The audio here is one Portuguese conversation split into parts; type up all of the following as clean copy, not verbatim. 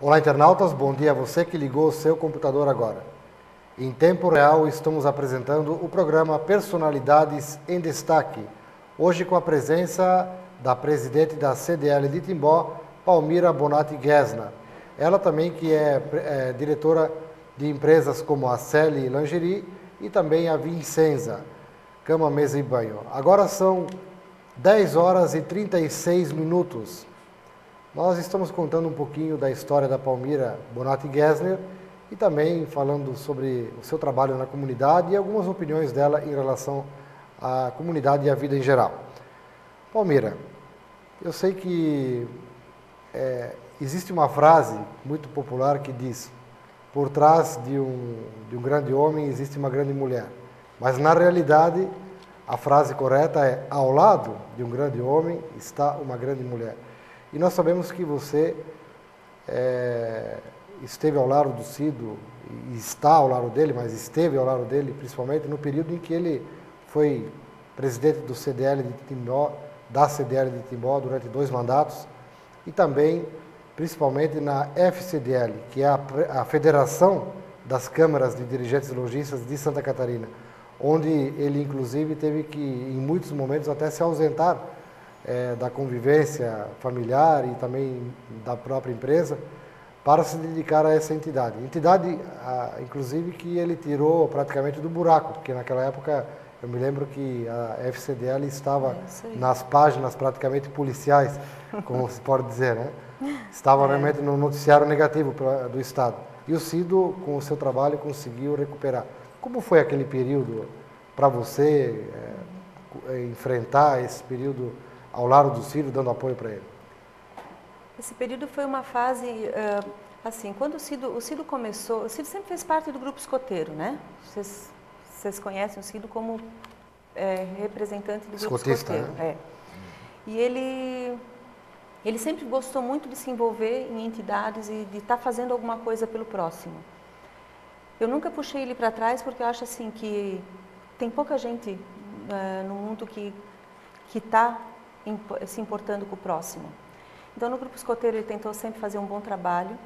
Olá, internautas, bom dia a você que ligou o seu computador agora. Em tempo real, estamos apresentando o programa Personalidades em Destaque, hoje com a presença da presidente da CDL de Timbó, Palmira Bonatti Gesner. Ela também que é diretora de empresas como a Celi Lingerie e também a Vincenza, Cama, Mesa e Banho. Agora são 10 horas e 36 minutos. Nós estamos contando um pouquinho da história da Palmira Bonatti Gesner e também falando sobre o seu trabalho na comunidade e algumas opiniões dela em relação à comunidade e à vida em geral. Palmira, eu sei que existe uma frase muito popular que diz: por trás de um grande homem existe uma grande mulher. Mas na realidade a frase correta é: ao lado de um grande homem está uma grande mulher. E nós sabemos que você esteve ao lado do Cido, e está ao lado dele, mas esteve ao lado dele principalmente no período em que ele foi presidente do CDL de Timbó, da CDL de Timbó durante 2 mandatos, e também principalmente na FCDL, que é a Federação das Câmaras de Dirigentes e Lojistas de Santa Catarina, onde ele inclusive teve que, em muitos momentos, até se ausentar da convivência familiar e também da própria empresa, para se dedicar a essa entidade. Entidade, inclusive, que ele tirou praticamente do buraco, porque naquela época eu me lembro que a FCDL estava nas páginas praticamente policiais, como se pode dizer, né? Estava realmente no noticiário negativo do Estado. E o Cido, com o seu trabalho, conseguiu recuperar. Como foi aquele período para você enfrentar esse período ao lado do Cido, dando apoio para ele? Esse período foi uma fase, assim, quando o Cido começou, o Cido sempre fez parte do grupo escoteiro, né? Vocês conhecem o Cido como representante do grupo escoteiro. Né? E ele sempre gostou muito de se envolver em entidades e de estar fazendo alguma coisa pelo próximo. Eu nunca puxei ele para trás porque eu acho assim que tem pouca gente no mundo que está se importando com o próximo. Então, no grupo escoteiro, ele tentou sempre fazer um bom trabalho.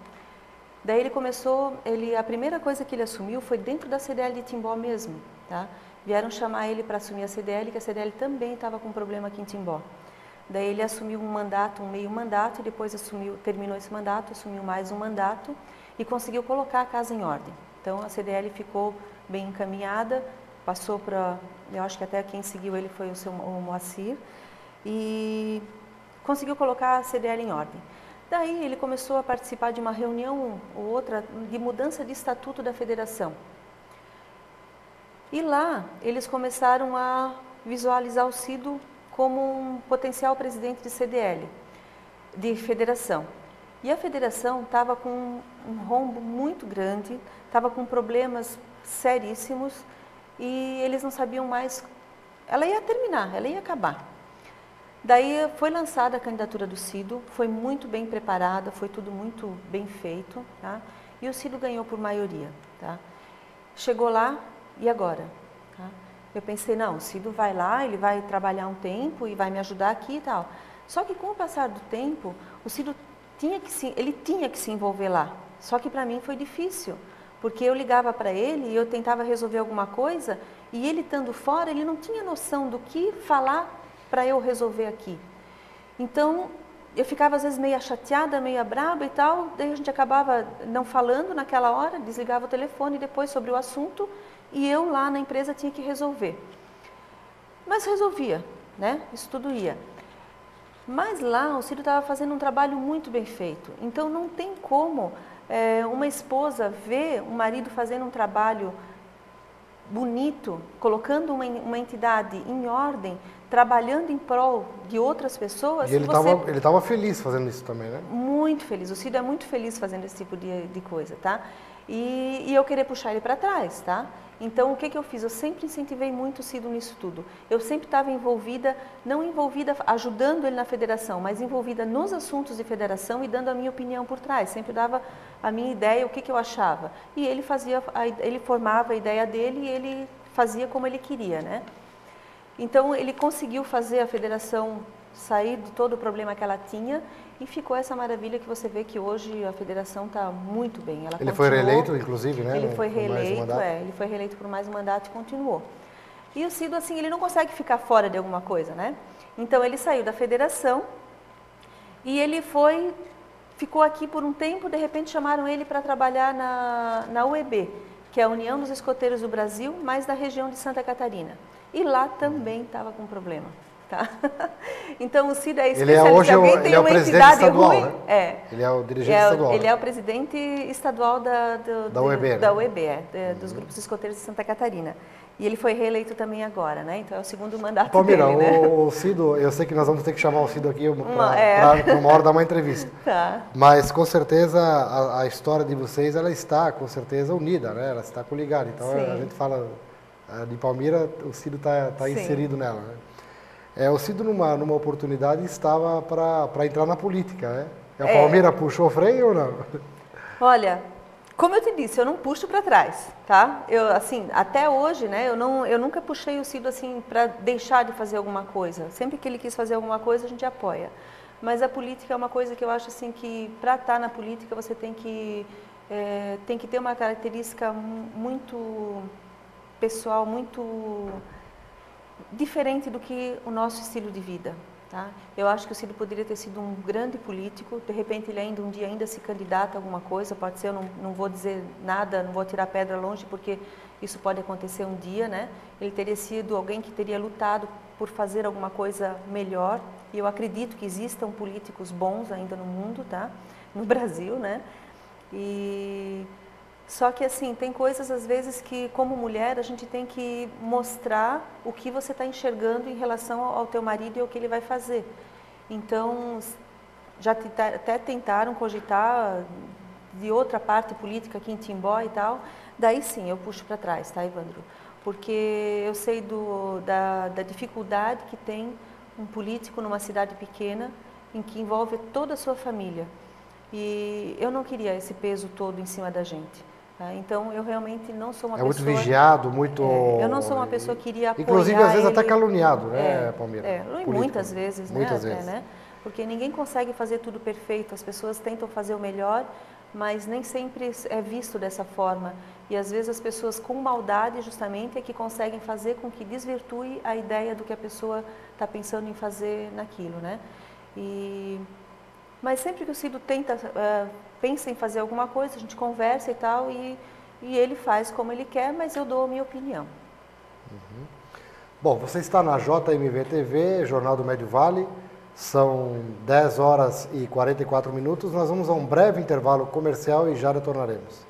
Daí ele começou, a primeira coisa que ele assumiu foi dentro da CDL de Timbó mesmo, tá? Vieram chamar ele para assumir a CDL, que a CDL também estava com problema aqui em Timbó. Daí ele assumiu um mandato, um meio mandato, e depois terminou esse mandato, assumiu mais um mandato e conseguiu colocar a casa em ordem. Então, a CDL ficou bem encaminhada, passou para, eu acho que até quem seguiu ele foi o Moacir, e conseguiu colocar a CDL em ordem. Daí ele começou a participar de uma reunião ou outra de mudança de estatuto da federação. E lá eles começaram a visualizar o Cido como um potencial presidente de CDL, de federação. E a federação estava com um rombo muito grande, estava com problemas seríssimos e eles não sabiam mais. Ela ia terminar, ela ia acabar. Daí foi lançada a candidatura do Cido, foi muito bem preparada, foi tudo muito bem feito, tá? E o Cido ganhou por maioria, tá? Chegou lá, e agora? Tá? Eu pensei, não, o Cido vai lá, ele vai trabalhar um tempo e vai me ajudar aqui e tal. Só que com o passar do tempo, o Cido tinha que se envolver lá. Só que para mim foi difícil, porque eu ligava para ele e eu tentava resolver alguma coisa, e ele estando fora, ele não tinha noção do que falar para eu resolver aqui. Então, eu ficava às vezes meio chateada, meio braba e tal, daí a gente acabava não falando naquela hora, desligava o telefone depois sobre o assunto, e eu lá na empresa tinha que resolver. Mas resolvia, né? Isso tudo ia. Mas lá o Cido estava fazendo um trabalho muito bem feito, então não tem como uma esposa ver um marido fazendo um trabalho bonito, colocando uma entidade em ordem, trabalhando em prol de outras pessoas. E ele estava feliz fazendo isso também, né? Muito feliz. O Cido é muito feliz fazendo esse tipo de coisa, tá? E eu queria puxar ele para trás, tá? Então, o que eu fiz? Eu sempre incentivei muito o Cido nisso tudo. Eu sempre estava envolvida, não envolvida ajudando ele na federação, mas envolvida nos assuntos de federação e dando a minha opinião por trás. Sempre dava a minha ideia, o que eu achava. E ele ele formava a ideia dele e ele fazia como ele queria, né? Então, ele conseguiu fazer a federação sair de todo o problema que ela tinha e ficou essa maravilha que você vê que hoje a federação está muito bem. Ela Ele foi reeleito, inclusive, né? Ele foi reeleito, ele foi reeleito por mais um mandato e continuou. E o Cido, assim, ele não consegue ficar fora de alguma coisa, né? Então ele saiu da federação e ele ficou aqui por um tempo, de repente chamaram ele para trabalhar na UEB, que é a União dos Escoteiros do Brasil, mas da região de Santa Catarina. E lá também estava com problema. Tá? Então o Cido é especialista. Se alguém tem uma entidade ruim, ele é o dirigente estadual. Ele é o presidente estadual da UEB, da UEB, dos grupos escoteiros de Santa Catarina. E ele foi reeleito também agora, né? Então é o segundo mandato Palmira, dele, né? O Cido, eu sei que nós vamos ter que chamar o Cido aqui para uma hora dar uma entrevista. Tá. Mas com certeza a história de vocês, ela está com certeza unida, né? Ela está coligada. Então a gente fala de Palmira, o Cido está inserido nela, né? O Cido numa oportunidade estava para entrar na política, né? A Palmira puxou o freio ou não? Olha, como eu te disse, eu não puxo para trás, tá? Eu, assim, até hoje, né, eu nunca puxei o Cido assim para deixar de fazer alguma coisa. Sempre que ele quis fazer alguma coisa, a gente apoia. Mas a política é uma coisa que eu acho assim que para estar na política você tem que ter uma característica muito pessoal, muito diferente do que o nosso estilo de vida. Tá? Eu acho que o Cido poderia ter sido um grande político, de repente ele um dia ainda se candidata a alguma coisa, pode ser, eu não vou dizer nada, não vou tirar pedra longe, porque isso pode acontecer um dia, né? Ele teria sido alguém que teria lutado por fazer alguma coisa melhor, e eu acredito que existam políticos bons ainda no mundo, tá? No Brasil, né? Só que assim, tem coisas às vezes que como mulher a gente tem que mostrar o que você está enxergando em relação ao teu marido e ao que ele vai fazer. Então, já até tentaram cogitar de outra parte política aqui em Timbó e tal, daí sim eu puxo para trás, tá, Evandro? Porque eu sei da dificuldade que tem um político numa cidade pequena em que envolve toda a sua família. E eu não queria esse peso todo em cima da gente. Então, eu realmente não sou uma pessoa... muito vigiado, muito... eu não sou uma pessoa que iria apoiar inclusive, às vezes, ele... até caluniado, né, Palmira? Muitas vezes, muitas né? vezes. Né? Porque ninguém consegue fazer tudo perfeito, as pessoas tentam fazer o melhor, mas nem sempre é visto dessa forma. E, às vezes, as pessoas com maldade, justamente, é que conseguem fazer com que desvirtue a ideia do que a pessoa está pensando em fazer naquilo, né? Mas sempre que o Cido pensa em fazer alguma coisa, a gente conversa e tal, e ele faz como ele quer, mas eu dou a minha opinião. Uhum. Bom, você está na JMV TV, Jornal do Médio Vale, são 10 horas e 44 minutos, nós vamos a um breve intervalo comercial e já retornaremos.